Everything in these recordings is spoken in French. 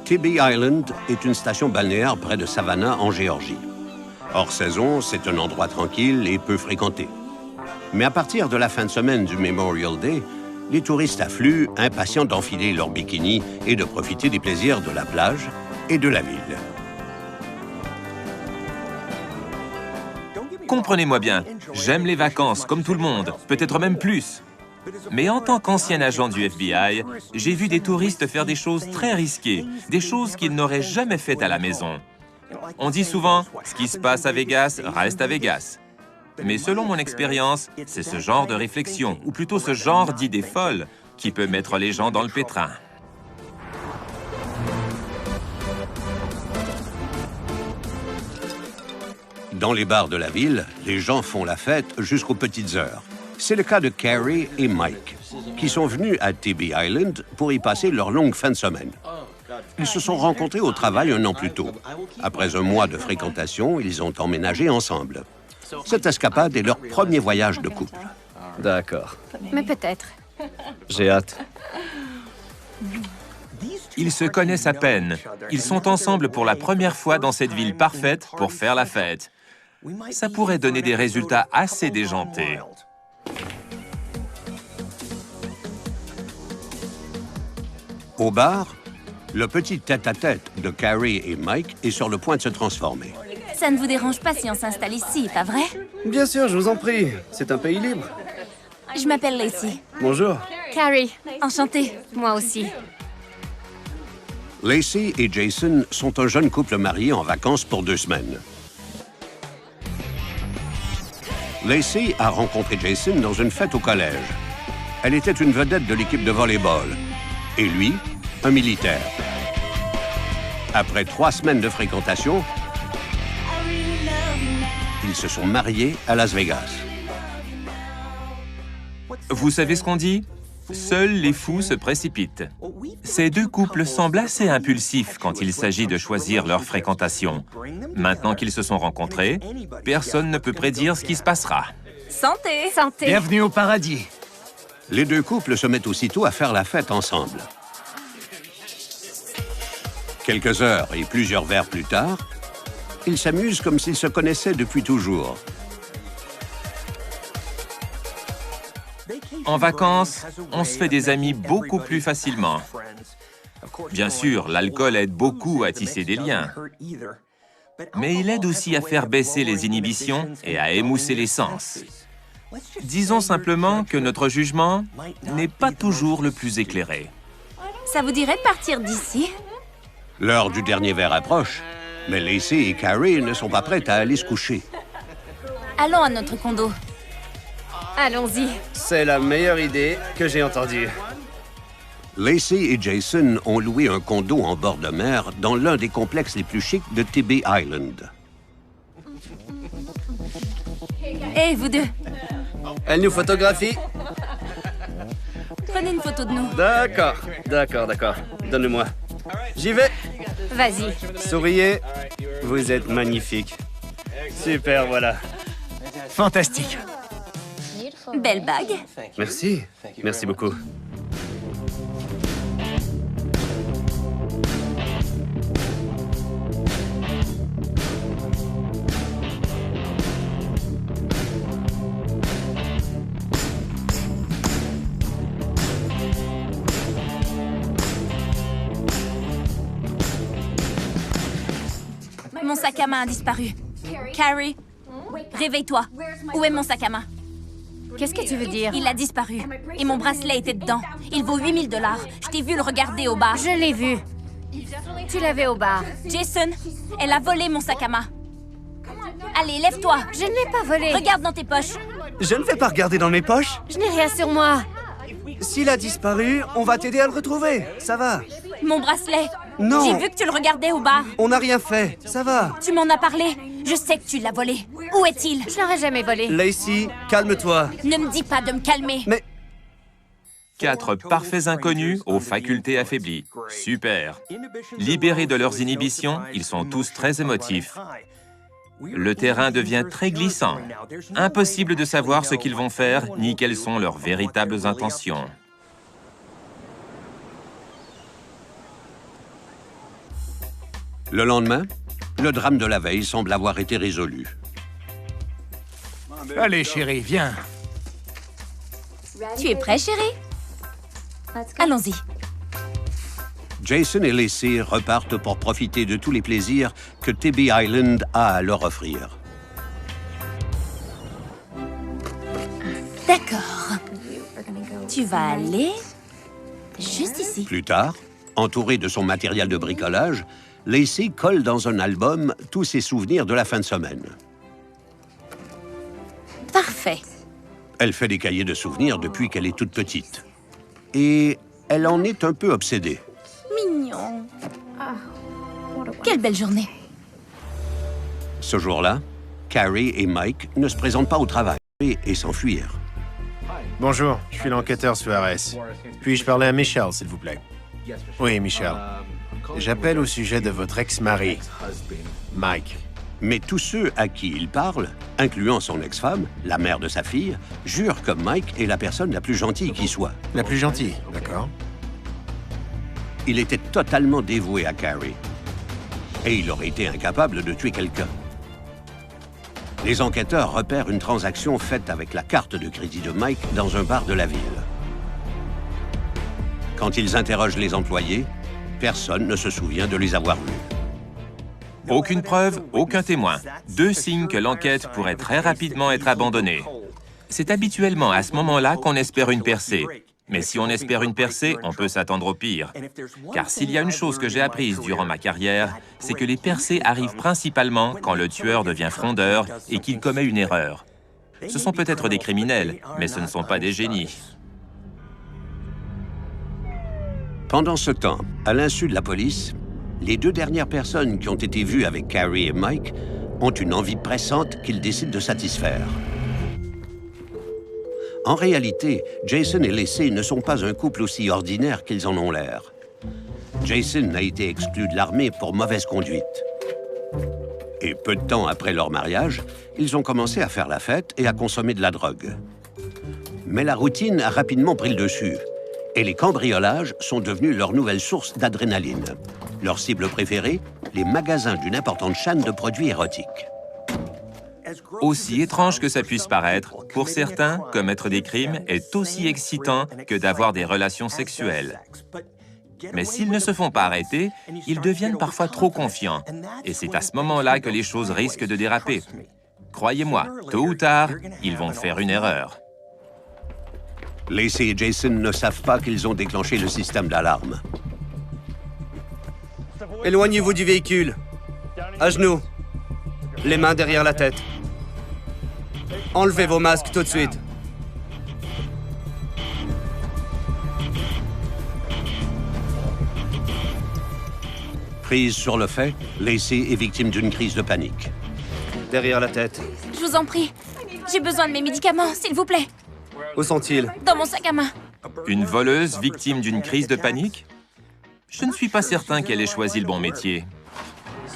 Tybee Island est une station balnéaire près de Savannah, en Géorgie. Hors saison, c'est un endroit tranquille et peu fréquenté. Mais à partir de la fin de semaine du Memorial Day, les touristes affluent, impatients d'enfiler leurs bikinis et de profiter des plaisirs de la plage et de la ville. Comprenez-moi bien, j'aime les vacances comme tout le monde, peut-être même plus. Mais en tant qu'ancien agent du FBI, j'ai vu des touristes faire des choses très risquées, des choses qu'ils n'auraient jamais faites à la maison. On dit souvent, ce qui se passe à Vegas reste à Vegas. Mais selon mon expérience, c'est ce genre de réflexion, ou plutôt ce genre d'idées folles, qui peut mettre les gens dans le pétrin. Dans les bars de la ville, les gens font la fête jusqu'aux petites heures. C'est le cas de Carrie et Mike, qui sont venus à Tybee Island pour y passer leur longue fin de semaine. Ils se sont rencontrés au travail un an plus tôt. Après un mois de fréquentation, ils ont emménagé ensemble. Cette escapade est leur premier voyage de couple. D'accord. Mais peut-être. J'ai hâte. Ils se connaissent à peine. Ils sont ensemble pour la première fois dans cette ville parfaite pour faire la fête. Ça pourrait donner des résultats assez déjantés. Au bar, le petit tête-à-tête de Carrie et Mike est sur le point de se transformer. Ça ne vous dérange pas si on s'installe ici, pas vrai? Bien sûr, je vous en prie. C'est un pays libre. Je m'appelle Lacey. Bonjour. Carrie, enchantée. Moi aussi. Lacey et Jason sont un jeune couple marié en vacances pour 2 semaines. Lacey a rencontré Jason dans une fête au collège. Elle était une vedette de l'équipe de volley-ball. Et lui, un militaire. Après 3 semaines de fréquentation, ils se sont mariés à Las Vegas. Vous savez ce qu'on dit? Seuls les fous se précipitent. Ces deux couples semblent assez impulsifs quand il s'agit de choisir leur fréquentation. Maintenant qu'ils se sont rencontrés, personne ne peut prédire ce qui se passera. Santé! Santé! Bienvenue au paradis. Les deux couples se mettent aussitôt à faire la fête ensemble. Quelques heures et plusieurs verres plus tard, ils s'amusent comme s'ils se connaissaient depuis toujours. En vacances, on se fait des amis beaucoup plus facilement. Bien sûr, l'alcool aide beaucoup à tisser des liens. Mais il aide aussi à faire baisser les inhibitions et à émousser les sens. Disons simplement que notre jugement n'est pas toujours le plus éclairé. Ça vous dirait de partir d'ici? L'heure du dernier verre approche, mais Lacey et Carrie ne sont pas prêtes à aller se coucher. Allons à notre condo. Allons-y. C'est la meilleure idée que j'ai entendue. Lacey et Jason ont loué un condo en bord de mer dans l'un des complexes les plus chics de Tybee Island. Hé, vous deux, Elle nous photographie. prenez une photo de nous. D'accord, d'accord, d'accord. Donne-moi. J'y vais. Vas-y. Souriez. Vous êtes magnifique. Super, voilà. Fantastique. Belle bague. Merci. Merci beaucoup. Mon sac à main a disparu. Carrie, réveille-toi. Où est mon sac à main? Qu'est-ce que tu veux dire? Il a disparu. Et mon bracelet était dedans. Il vaut 8 000 $. Je t'ai vu le regarder au bar. Je l'ai vu. Tu l'avais au bar. Jason, elle a volé mon sac à main. Allez, lève-toi. Je ne l'ai pas volé. Regarde dans tes poches. Je ne vais pas regarder dans mes poches. Je n'ai rien sur moi. S'il a disparu, on va t'aider à le retrouver. Ça va. Mon bracelet. Non. J'ai vu que tu le regardais au bar. On n'a rien fait. Ça va. Tu m'en as parlé. Je sais que tu l'as volé. Où est-il? Je l'aurais jamais volé. Lacey, calme-toi. Ne me dis pas de me calmer. Mais 4 parfaits inconnus aux facultés affaiblies. Super. Libérés de leurs inhibitions, ils sont tous très émotifs. Le terrain devient très glissant. Impossible de savoir ce qu'ils vont faire ni quelles sont leurs véritables intentions. Le lendemain, le drame de la veille semble avoir été résolu. Allez, chérie, viens. Tu es prêt, chérie? Allons-y. Jason et Lacey repartent pour profiter de tous les plaisirs que Tybee Island a à leur offrir. D'accord. Tu vas aller juste ici. Plus tard, entouré de son matériel de bricolage, Lacey colle dans un album tous ses souvenirs de la fin de semaine. Parfait. Elle fait des cahiers de souvenirs depuis qu'elle est toute petite. Et elle en est un peu obsédée. Mignon. Quelle belle journée. Ce jour-là, Carrie et Mike ne se présentent pas au travail et s'enfuirent. Bonjour, je suis l'enquêteur Suarez. Puis-je parler à Michelle, s'il vous plaît? Oui, Michelle. J'appelle au sujet de votre ex-mari, Mike. Mais tous ceux à qui il parle, incluant son ex-femme, la mère de sa fille, jurent que Mike est la personne la plus gentille qui soit. La plus gentille, d'accord? Il était totalement dévoué à Carrie. Et il aurait été incapable de tuer quelqu'un. Les enquêteurs repèrent une transaction faite avec la carte de crédit de Mike dans un bar de la ville. Quand ils interrogent les employés, personne ne se souvient de les avoir vus. Aucune preuve, aucun témoin. 2 signes que l'enquête pourrait très rapidement être abandonnée. C'est habituellement à ce moment-là qu'on espère une percée. Mais si on espère une percée, on peut s'attendre au pire. Car s'il y a une chose que j'ai apprise durant ma carrière, c'est que les percées arrivent principalement quand le tueur devient frondeur et qu'il commet une erreur. Ce sont peut-être des criminels, mais ce ne sont pas des génies. Pendant ce temps, à l'insu de la police, les 2 dernières personnes qui ont été vues avec Carrie et Mike ont une envie pressante qu'ils décident de satisfaire. En réalité, Jason et Lacey ne sont pas un couple aussi ordinaire qu'ils en ont l'air. Jason a été exclu de l'armée pour mauvaise conduite. Et peu de temps après leur mariage, ils ont commencé à faire la fête et à consommer de la drogue. Mais la routine a rapidement pris le dessus. Et les cambriolages sont devenus leur nouvelle source d'adrénaline. Leur cible préférée, les magasins d'une importante chaîne de produits érotiques. Aussi étrange que ça puisse paraître, pour certains, commettre des crimes est aussi excitant que d'avoir des relations sexuelles. Mais s'ils ne se font pas arrêter, ils deviennent parfois trop confiants. Et c'est à ce moment-là que les choses risquent de déraper. Croyez-moi, tôt ou tard, ils vont faire une erreur. Lacey et Jason ne savent pas qu'ils ont déclenché le système d'alarme. Éloignez-vous du véhicule. À genoux. Les mains derrière la tête. Enlevez vos masques tout de suite. Prise sur le fait, Lacey est victime d'une crise de panique. Derrière la tête. Je vous en prie. J'ai besoin de mes médicaments, s'il vous plaît. Où sont-ils? Dans mon sac à main. Une voleuse victime d'une crise de panique? Je ne suis pas certain qu'elle ait choisi le bon métier.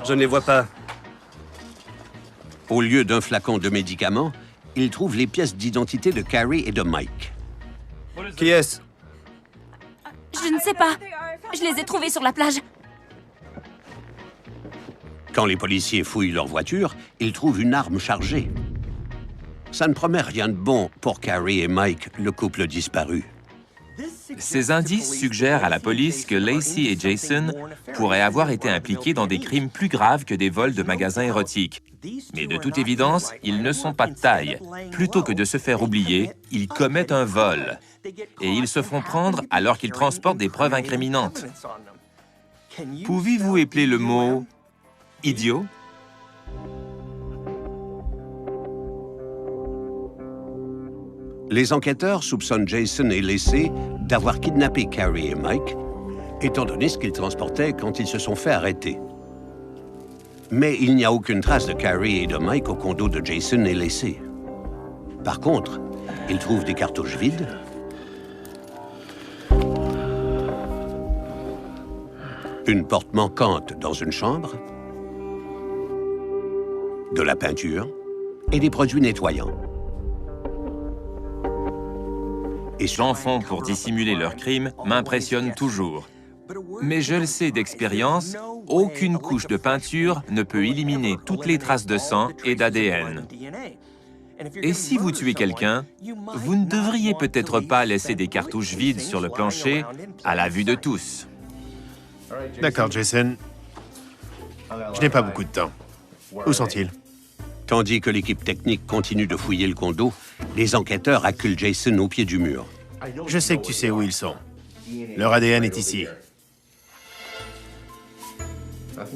Je ne les vois pas. Au lieu d'un flacon de médicaments, ils trouvent les pièces d'identité de Carrie et de Mike. Qui est-ce? Je ne sais pas. Je les ai trouvés sur la plage. Quand les policiers fouillent leur voiture, ils trouvent une arme chargée. Ça ne promet rien de bon pour Carrie et Mike, le couple disparu. Ces indices suggèrent à la police que Lacey et Jason pourraient avoir été impliqués dans des crimes plus graves que des vols de magasins érotiques. Mais de toute évidence, ils ne sont pas de taille. Plutôt que de se faire oublier, ils commettent un vol. Et ils se font prendre alors qu'ils transportent des preuves incriminantes. Pouvez-vous épeler le mot « idiot » ? Les enquêteurs soupçonnent Jason et Lacey d'avoir kidnappé Carrie et Mike, étant donné ce qu'ils transportaient quand ils se sont fait arrêter. Mais il n'y a aucune trace de Carrie et de Mike au condo de Jason et Lacey. Par contre, ils trouvent des cartouches vides, une porte manquante dans une chambre, de la peinture et des produits nettoyants. Et j'en font pour dissimuler leurs crimes m'impressionne toujours. Mais je le sais d'expérience, aucune couche de peinture ne peut éliminer toutes les traces de sang et d'ADN. Et si vous tuez quelqu'un, vous ne devriez peut-être pas laisser des cartouches vides sur le plancher à la vue de tous. D'accord, Jason. Je n'ai pas beaucoup de temps. Où sont-ils? Tandis que l'équipe technique continue de fouiller le condo, les enquêteurs acculent Jason au pied du mur. Je sais que tu sais où ils sont. Leur ADN est ici.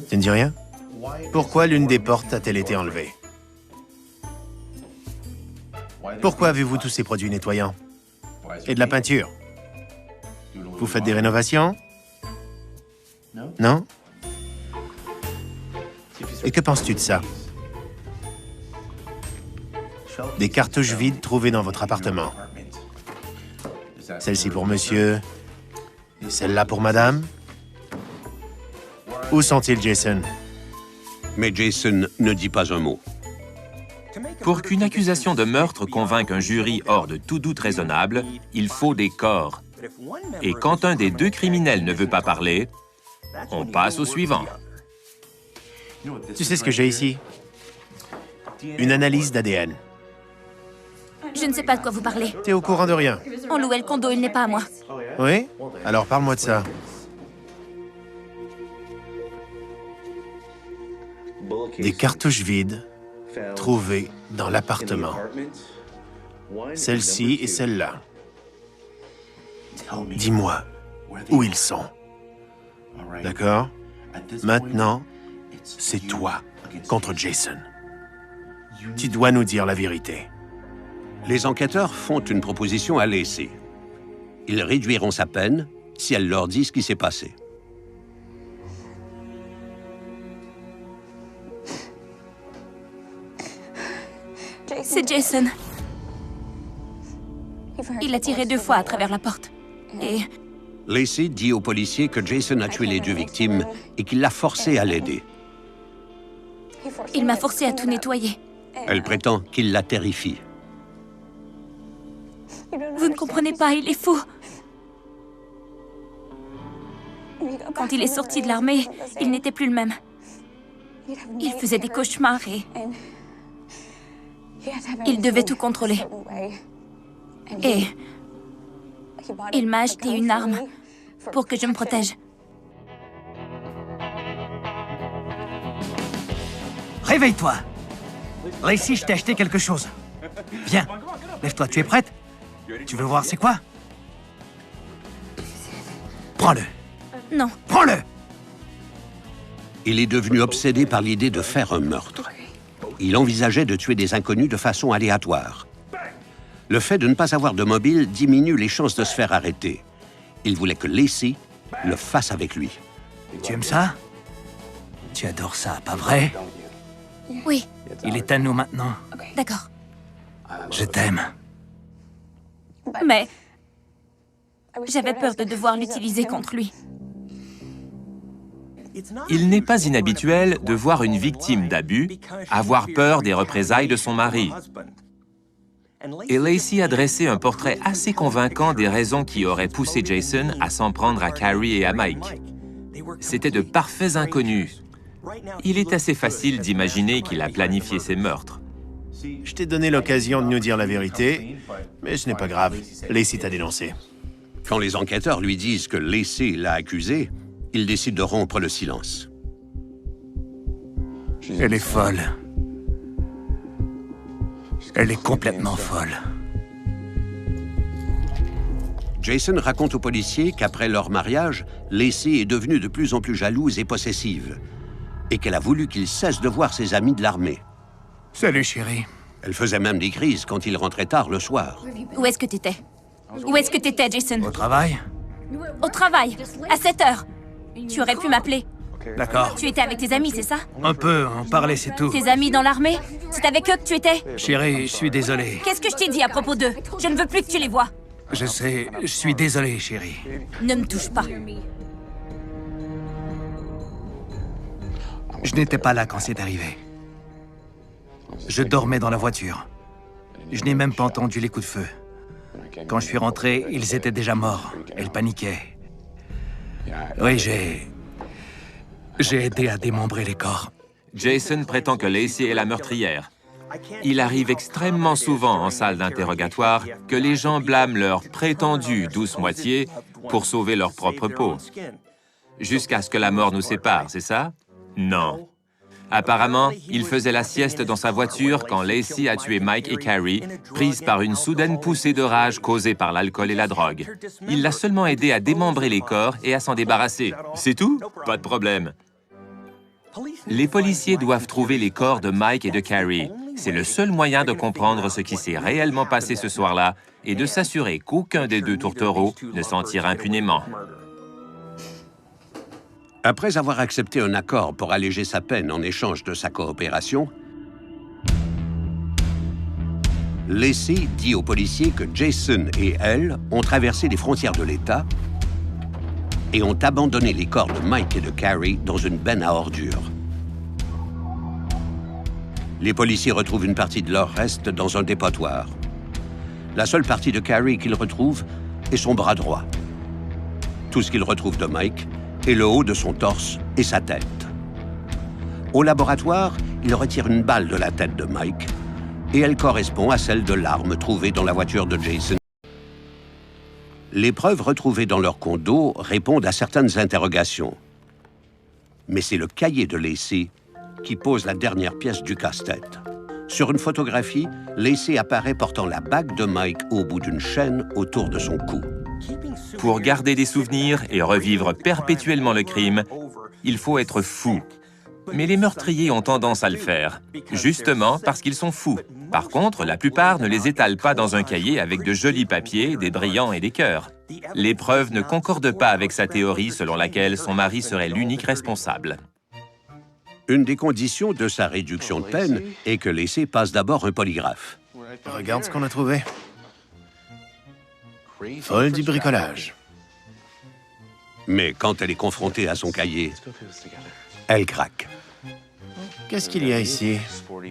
Tu ne dis rien? Pourquoi l'une des portes a-t-elle été enlevée? Pourquoi avez-vous tous ces produits nettoyants? Et de la peinture? Vous faites des rénovations? Non? Et que penses-tu de ça? Des cartouches vides trouvées dans votre appartement. Celle-ci pour monsieur. Et celle-là pour madame. Où sont-ils, Jason? Mais Jason ne dit pas un mot. Pour qu'une accusation de meurtre convainque un jury hors de tout doute raisonnable, il faut des corps. Et quand un des deux criminels ne veut pas parler, on passe au suivant. Tu sais ce que j'ai ici? Une analyse d'ADN. Je ne sais pas de quoi vous parlez. T'es au courant de rien? On louait le condo, il n'est pas à moi. Oui? Alors parle-moi de ça. Des cartouches vides trouvées dans l'appartement. Celle-ci et celle-là. Dis-moi où ils sont. D'accord? Maintenant, c'est toi contre Jason. Tu dois nous dire la vérité. Les enquêteurs font une proposition à Lacey. Ils réduiront sa peine si elle leur dit ce qui s'est passé. C'est Jason. Il a tiré 2 fois à travers la porte. Et Lacey dit aux policiers que Jason a tué les 2 victimes et qu'il l'a forcé à l'aider. il m'a forcé à tout nettoyer. Elle prétend qu'il la terrifie. Vous ne comprenez pas, il est fou. Quand il est sorti de l'armée, il n'était plus le même. Il faisait des cauchemars et il devait tout contrôler. Et il m'a acheté une arme pour que je me protège. Réveille-toi. Lacey, je t'ai acheté quelque chose. Viens, lève-toi, tu es prête? Tu veux voir c'est quoi? Prends-le. Non. Prends-le! Il est devenu obsédé par l'idée de faire un meurtre. Il envisageait de tuer des inconnus de façon aléatoire. Le fait de ne pas avoir de mobile diminue les chances de se faire arrêter. Il voulait que Lacey le fasse avec lui. Tu aimes ça? Tu adores ça, pas vrai? Oui, Il est à nous maintenant. d'accord. Je t'aime. Mais j'avais peur de devoir l'utiliser contre lui. Il n'est pas inhabituel de voir une victime d'abus avoir peur des représailles de son mari. Et Lacey a dressé un portrait assez convaincant des raisons qui auraient poussé Jason à s'en prendre à Carrie et à Mike. C'étaient de parfaits inconnus. Il est assez facile d'imaginer qu'il a planifié ces meurtres. Je t'ai donné l'occasion de nous dire la vérité, mais ce n'est pas grave. Lacey t'a dénoncé. Quand les enquêteurs lui disent que Lacey l'a accusé, il décide de rompre le silence. Elle est folle. Elle est complètement folle. Jason raconte aux policiers qu'après leur mariage, Lacey est devenue de plus en plus jalouse et possessive, et qu'elle a voulu qu'il cesse de voir ses amis de l'armée. Salut, chérie. Elle faisait même des crises quand il rentrait tard le soir. Où est-ce que t'étais? Où est-ce que t'étais, Jason? Au travail? Au travail, à 7 heures. Tu aurais pu m'appeler. D'accord. Tu étais avec tes amis, c'est ça? Un peu, on parlait, c'est tout. Tes amis dans l'armée? C'est avec eux que tu étais? Chérie, je suis désolé. Qu'est-ce que je t'ai dit à propos d'eux? Je ne veux plus que tu les vois. Je sais, je suis désolé, chérie. Ne me touche pas. Je n'étais pas là quand c'est arrivé. Je dormais dans la voiture. Je n'ai même pas entendu les coups de feu. Quand je suis rentré, ils étaient déjà morts. Elle paniquait. Oui, j'ai aidé à démembrer les corps. Jason prétend que Lacey est la meurtrière. Il arrive extrêmement souvent en salle d'interrogatoire que les gens blâment leur prétendue douce moitié pour sauver leur propre peau. Jusqu'à ce que la mort nous sépare, c'est ça? Non. Apparemment, il faisait la sieste dans sa voiture quand Lacey a tué Mike et Carrie, prise par une soudaine poussée de rage causée par l'alcool et la drogue. Il l'a seulement aidé à démembrer les corps et à s'en débarrasser. C'est tout? Pas de problème. Les policiers doivent trouver les corps de Mike et de Carrie. C'est le seul moyen de comprendre ce qui s'est réellement passé ce soir-là et de s'assurer qu'aucun des deux tourtereaux ne s'en tire impunément. Après avoir accepté un accord pour alléger sa peine en échange de sa coopération, Lacey dit aux policiers que Jason et elle ont traversé les frontières de l'État et ont abandonné les corps de Mike et de Carrie dans une benne à ordures. Les policiers retrouvent une partie de leur reste dans un dépotoir. La seule partie de Carrie qu'ils retrouvent est son bras droit. Tout ce qu'ils retrouvent de Mike est le haut de son torse et sa tête. Au laboratoire, ils retirent une balle de la tête de Mike et elle correspond à celle de l'arme trouvée dans la voiture de Jason. Les preuves retrouvées dans leur condo répondent à certaines interrogations. Mais c'est le cahier de Lacey qui pose la dernière pièce du casse-tête. Sur une photographie, Lacey apparaît portant la bague de Mike au bout d'une chaîne autour de son cou. Pour garder des souvenirs et revivre perpétuellement le crime, il faut être fou. Mais les meurtriers ont tendance à le faire, justement parce qu'ils sont fous. Par contre, la plupart ne les étalent pas dans un cahier avec de jolis papiers, des brillants et des cœurs. Les preuves ne concordent pas avec sa théorie selon laquelle son mari serait l'unique responsable. Une des conditions de sa réduction de peine est que Lacey passe d'abord un polygraphe. Regarde ce qu'on a trouvé. Folle du bricolage. Mais quand elle est confrontée à son cahier, elle craque. Qu'est-ce qu'il y a ici?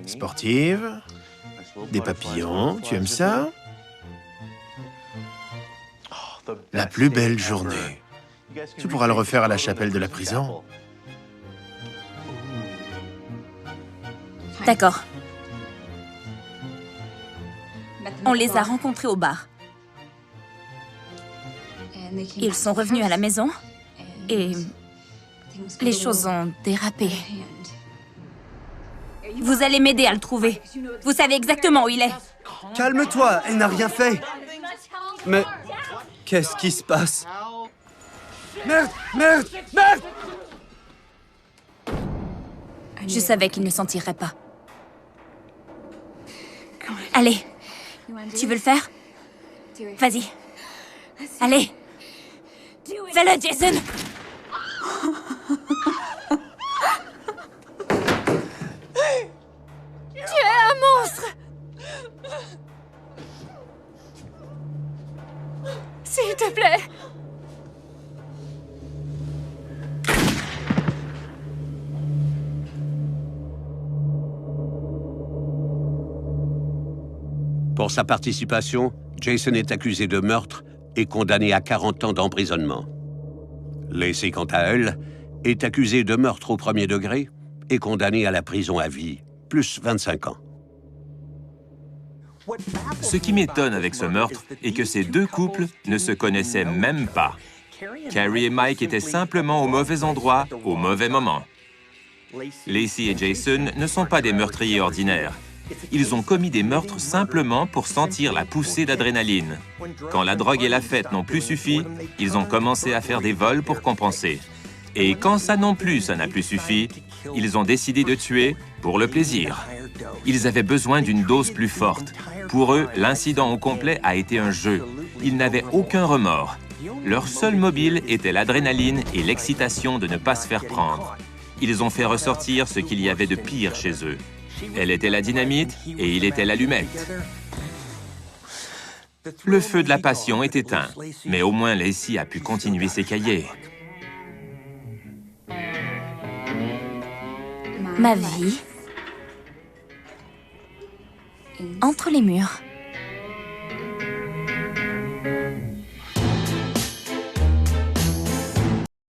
Sportive? Des papillons? Tu aimes ça? La plus belle journée. Tu pourras le refaire à la chapelle de la prison. D'accord. On les a rencontrés au bar. Ils sont revenus à la maison et les choses ont dérapé. Vous allez m'aider à le trouver. Vous savez exactement où il est. Calme-toi, elle n'a rien fait. Mais qu'est-ce qui se passe? Merde, merde, merde! Je savais qu'il ne s'en tirerait pas. Allez, tu veux le faire? Vas-y. Allez. Fais-le, Jason! Tu es un monstre! S'il te plaît! Pour sa participation, Jason est accusé de meurtre et condamné à 40 ans d'emprisonnement. Lacey, quant à elle, est accusée de meurtre au premier degré et condamnée à la prison à vie, plus 25 ans. Ce qui m'étonne avec ce meurtre est que ces deux couples ne se connaissaient même pas. Carrie et Mike étaient simplement au mauvais endroit, au mauvais moment. Lacey et Jason ne sont pas des meurtriers ordinaires. Ils ont commis des meurtres simplement pour sentir la poussée d'adrénaline. Quand la drogue et la fête n'ont plus suffi, ils ont commencé à faire des vols pour compenser. Et quand ça non plus, ça n'a plus suffi, ils ont décidé de tuer pour le plaisir. Ils avaient besoin d'une dose plus forte. Pour eux, l'incident au complet a été un jeu. Ils n'avaient aucun remords. Leur seul mobile était l'adrénaline et l'excitation de ne pas se faire prendre. Ils ont fait ressortir ce qu'il y avait de pire chez eux. Elle était la dynamite et il était l'allumette. Le feu de la passion est éteint, mais au moins Lacey a pu continuer ses cahiers. Ma vie entre les murs.